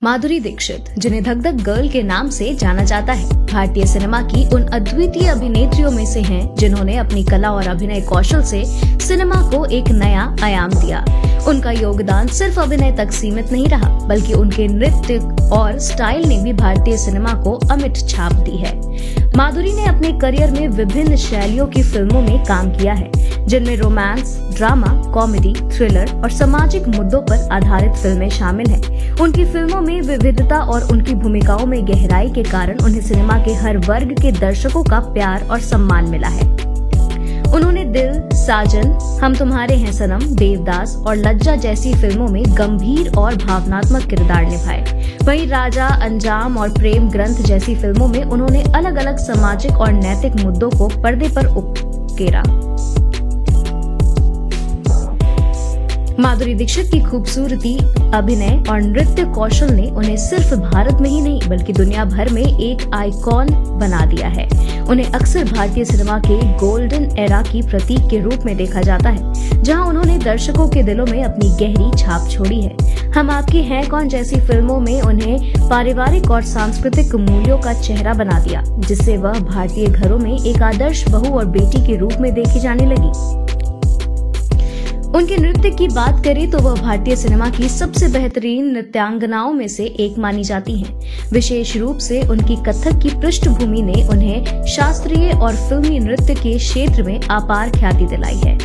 माधुरी दीक्षित, जिन्हें धक धक गर्ल के नाम से जाना जाता है, भारतीय सिनेमा की उन अद्वितीय अभिनेत्रियों में से हैं जिन्होंने अपनी कला और अभिनय कौशल से सिनेमा को एक नया आयाम दिया। उनका योगदान सिर्फ अभिनय तक सीमित नहीं रहा, बल्कि उनके नृत्य और स्टाइल ने भी भारतीय सिनेमा को अमिट छाप दी है। माधुरी ने अपने करियर में विभिन्न शैलियों की फिल्मों में काम किया है, जिनमें रोमांस, ड्रामा, कॉमेडी, थ्रिलर और सामाजिक मुद्दों पर आधारित फिल्में शामिल हैं। उनकी फिल्मों में विविधता और उनकी भूमिकाओं में गहराई के कारण उन्हें सिनेमा के हर वर्ग के दर्शकों का प्यार और सम्मान मिला है। उन्होंने दिल, साजन, हम तुम्हारे हैं सनम, देवदास और लज्जा जैसी फिल्मों में गंभीर और भावनात्मक किरदार निभाए। वहीं राजा, अंजाम और प्रेम ग्रंथ जैसी फिल्मों में उन्होंने अलग अलग सामाजिक और नैतिक मुद्दों को पर्दे पर उकेरा। माधुरी दीक्षित की खूबसूरती, अभिनय और नृत्य कौशल ने उन्हें सिर्फ भारत में ही नहीं बल्कि दुनिया भर में एक आइकॉन बना दिया है। उन्हें अक्सर भारतीय सिनेमा के गोल्डन एरा की प्रतीक के रूप में देखा जाता है, जहां उन्होंने दर्शकों के दिलों में अपनी गहरी छाप छोड़ी है। हम आपके हैं कौन जैसी फिल्मों में उन्हें पारिवारिक और सांस्कृतिक मूल्यों का चेहरा बना दिया, जिससे वह भारतीय घरों में एक आदर्श बहू और बेटी के रूप में देखी जाने लगी। उनके नृत्य की बात करें तो वह भारतीय सिनेमा की सबसे बेहतरीन नृत्यांगनाओं में से एक मानी जाती हैं। विशेष रूप से उनकी कथक की पृष्ठभूमि ने उन्हें शास्त्रीय और फिल्मी नृत्य के क्षेत्र में अपार ख्याति दिलाई है।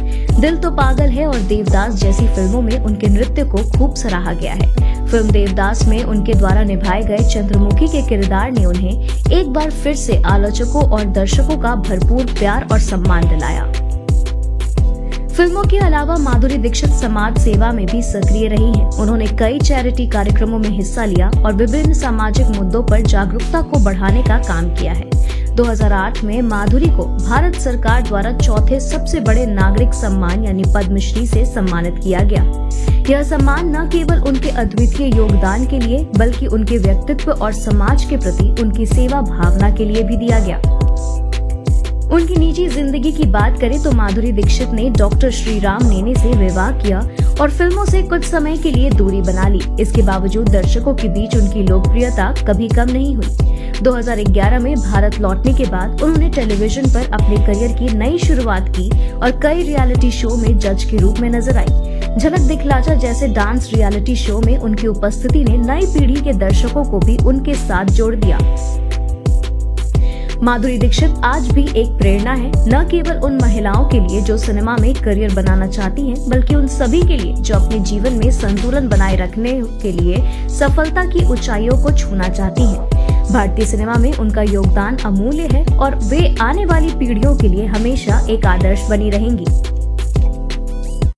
दिल तो पागल है और देवदास जैसी फिल्मों में उनके नृत्य को खूब सराहा गया है। फिल्म देवदास में उनके द्वारा निभाए गए चंद्रमुखी के किरदार ने उन्हें एक बार फिर से आलोचकों और दर्शकों का भरपूर प्यार और सम्मान दिलाया। फिल्मों के अलावा माधुरी दीक्षित समाज सेवा में भी सक्रिय रही हैं। उन्होंने कई चैरिटी कार्यक्रमों में हिस्सा लिया और विभिन्न सामाजिक मुद्दों पर जागरूकता को बढ़ाने का काम किया है। 2008 में माधुरी को भारत सरकार द्वारा चौथे सबसे बड़े नागरिक सम्मान यानी पद्मश्री से सम्मानित किया गया। यह सम्मान न केवल उनके अद्वितीय योगदान के लिए बल्कि उनके व्यक्तित्व और समाज के प्रति उनकी सेवा भावना के लिए भी दिया गया। उनकी निजी जिंदगी की बात करें तो माधुरी दीक्षित ने डॉक्टर श्रीराम नेने से विवाह किया और फिल्मों से कुछ समय के लिए दूरी बना ली। इसके बावजूद दर्शकों के बीच उनकी लोकप्रियता कभी कम नहीं हुई। 2011 में भारत लौटने के बाद उन्होंने टेलीविजन पर अपने करियर की नई शुरुआत की और कई रियलिटी शो में जज के रूप में नजर आई। झलक दिखलाजा जैसे डांस रियलिटी शो में उनकी उपस्थिति ने नई पीढ़ी के दर्शकों को भी उनके साथ जोड़ दिया। माधुरी दीक्षित आज भी एक प्रेरणा है, न केवल उन महिलाओं के लिए जो सिनेमा में करियर बनाना चाहती हैं, बल्कि उन सभी के लिए जो अपने जीवन में संतुलन बनाए रखने के लिए सफलता की ऊंचाइयों को छूना चाहती हैं। भारतीय सिनेमा में उनका योगदान अमूल्य है और वे आने वाली पीढ़ियों के लिए हमेशा एक आदर्श बनी रहेंगी।